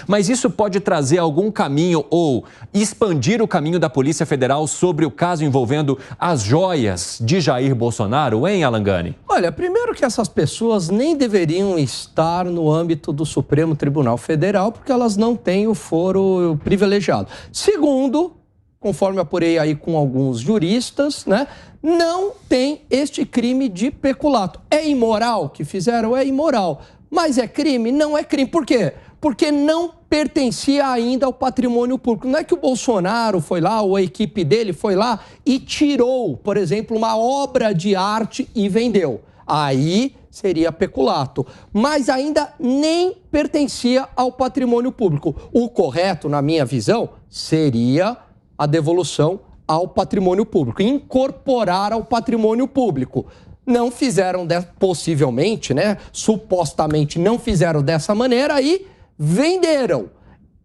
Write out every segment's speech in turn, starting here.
Mas isso pode trazer algum caminho ou expandir o caminho da Polícia Federal sobre o caso envolvendo as joias de Jair Bolsonaro, hein, Alan Gani? Olha, primeiro que essas pessoas nem deveriam estar no âmbito do Supremo Tribunal Federal, porque elas não têm o foro privilegiado. Segundo, conforme apurei aí com alguns juristas, né, não tem este crime de peculato. É imoral o que fizeram? É imoral. Mas é crime? Não é crime. Por quê? Porque não pertencia ainda ao patrimônio público. Não é que o Bolsonaro foi lá, ou a equipe dele foi lá e tirou, por exemplo, uma obra de arte e vendeu. Aí seria peculato. Mas ainda nem pertencia ao patrimônio público. O correto, na minha visão, seria a devolução ao patrimônio público, incorporar ao patrimônio público. Não fizeram, possivelmente, né? Supostamente não fizeram dessa maneira e venderam.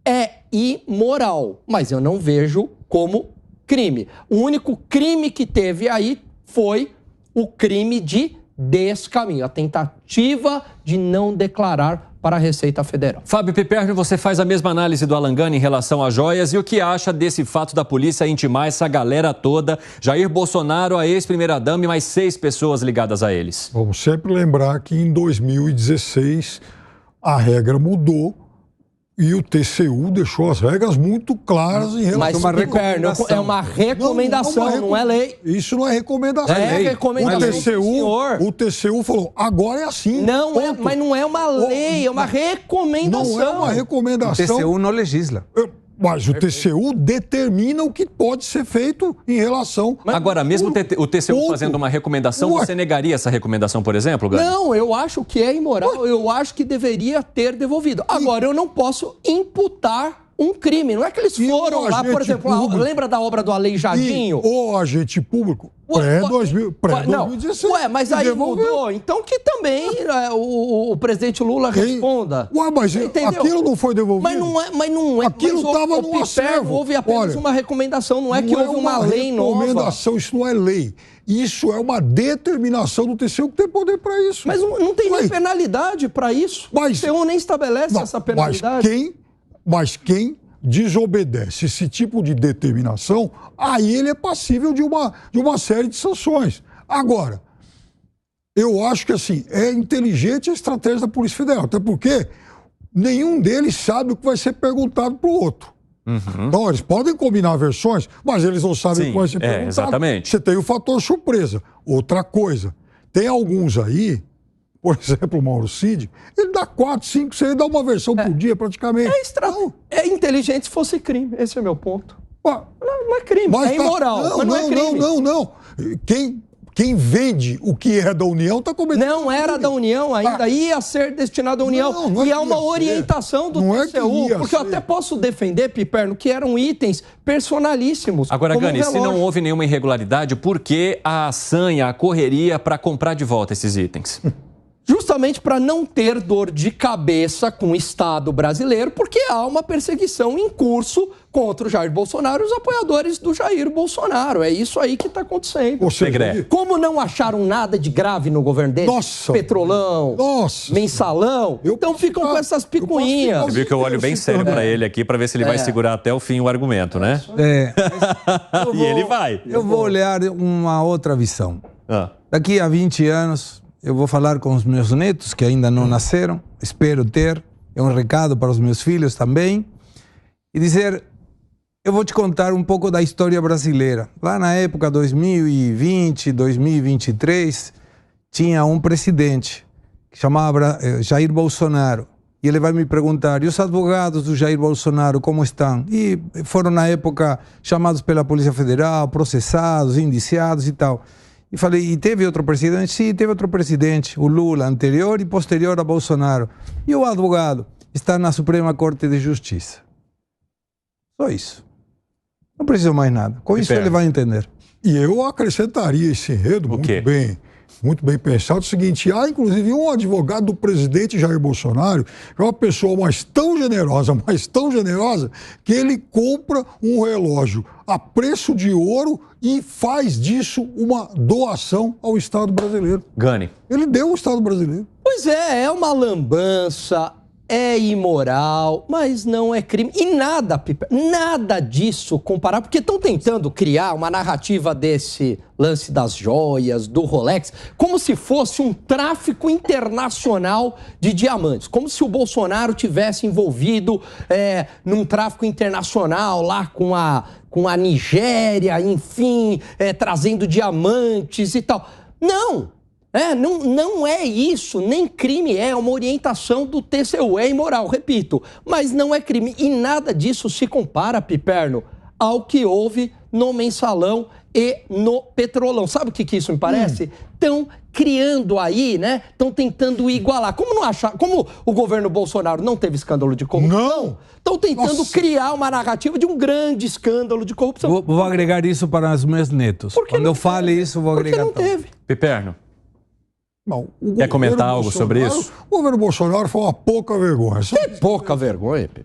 É imoral, mas eu não vejo como crime. O único crime que teve aí foi o crime de descaminho, a tentativa de não declarar para a Receita Federal. Fábio Piperno, você faz a mesma análise do Alan Gani em relação às joias e o que acha desse fato da polícia intimar essa galera toda, Jair Bolsonaro, a ex-primeira-dama e mais 6 pessoas ligadas a eles? Vamos sempre lembrar que em 2016 a regra mudou e o TCU deixou as regras muito claras em relação a uma recomendação. É uma recomendação, não é lei. Isso não é recomendação. É recomendação. O TCU falou, agora é assim. Não é, mas não é uma lei, é uma recomendação. Não é uma recomendação. O TCU não legisla. Mas o TCU determina o que pode ser feito em relação... Agora, mesmo o TCU fazendo uma recomendação, você negaria essa recomendação, por exemplo, Gani? Não, eu acho que é imoral, eu acho que deveria ter devolvido. Agora, eu não posso imputar um crime. Não é que eles foram lá, por exemplo, lembra da obra do Aleijadinho? O agente público pré-2016. Ué, mas aí mudou. Então que também o presidente Lula responda. Ué, mas aquilo não foi devolvido? Mas não é. Aquilo estava no acervo. Houve apenas uma recomendação, não é que houve uma lei nova. Recomendação, isso não é lei. Isso é uma determinação do TCU que tem poder para isso. Mas não tem nem penalidade para isso. O TCU nem estabelece essa penalidade. Mas quem desobedece esse tipo de determinação, aí ele é passível de uma série de sanções. Agora, eu acho que assim, é inteligente a estratégia da Polícia Federal, até porque nenhum deles sabe o que vai ser perguntado para o outro. Uhum. Então, eles podem combinar versões, mas eles não sabem o que vai ser perguntado. Exatamente. Você tem o fator surpresa. Outra coisa, tem alguns aí, por exemplo, o Mauro Cid, ele dá 4, 5, 6, ele dá uma versão por dia praticamente. É inteligente se fosse crime, esse é o meu ponto. Não é crime, é imoral, mas não é crime. Não. Quem vende o que é da União está cometendo. Não era da União ainda, ia ser destinado à União. Não e é uma orientação do TCU, porque eu até posso defender, Piperno, que eram itens personalíssimos. Agora, Gani, se não houve nenhuma irregularidade, por que a sanha, a correria para comprar de volta esses itens? Justamente para não ter dor de cabeça com o Estado brasileiro, porque há uma perseguição em curso contra o Jair Bolsonaro e os apoiadores do Jair Bolsonaro. É isso aí que está acontecendo. Como não acharam nada de grave no governo dele? Petrolão, mensalão, então ficam com essas picuinhas. Você viu que eu olho bem sério para ele aqui, para ver se ele vai segurar até o fim o argumento, né? E ele vai. Eu vou olhar uma outra visão. Daqui a 20 anos... eu vou falar com os meus netos, que ainda não nasceram, espero ter, é um recado para os meus filhos também, e dizer, eu vou te contar um pouco da história brasileira. Lá na época 2020, 2023, tinha um presidente que chamava Jair Bolsonaro, e ele vai me perguntar, e os advogados do Jair Bolsonaro como estão? E foram na época chamados pela Polícia Federal, processados, indiciados e tal. E falei, e teve outro presidente? Sim, teve outro presidente, o Lula, anterior e posterior a Bolsonaro. E o advogado está na Suprema Corte de Justiça. Só isso. Não precisa mais nada. Com isso ele vai entender. E eu acrescentaria esse enredo muito bem pensado. O seguinte, há inclusive um advogado do presidente Jair Bolsonaro, que é uma pessoa mas tão generosa, que ele compra um relógio a preço de ouro e faz disso uma doação ao Estado brasileiro. Gani. Ele deu ao Estado brasileiro. Pois é uma lambança é imoral, mas não é crime. E nada disso comparar, porque estão tentando criar uma narrativa desse lance das joias, do Rolex, como se fosse um tráfico internacional de diamantes, como se o Bolsonaro tivesse envolvido num tráfico internacional lá com a Nigéria, enfim, trazendo diamantes e tal. Não! Não é isso, nem crime é uma orientação do TCU, é imoral, repito, mas não é crime. E nada disso se compara, Piperno, ao que houve no Mensalão e no Petrolão. Sabe o que isso me parece? Estão criando aí, né? Estão tentando igualar. Como o governo Bolsonaro não teve escândalo de corrupção, estão tentando criar uma narrativa de um grande escândalo de corrupção. Vou agregar isso para os meus netos. Quando eu fale isso, vou agregar. Porque não teve. Piperno. Bom, quer comentar algo sobre isso? O governo Bolsonaro foi uma pouca vergonha. Que pouca vergonha,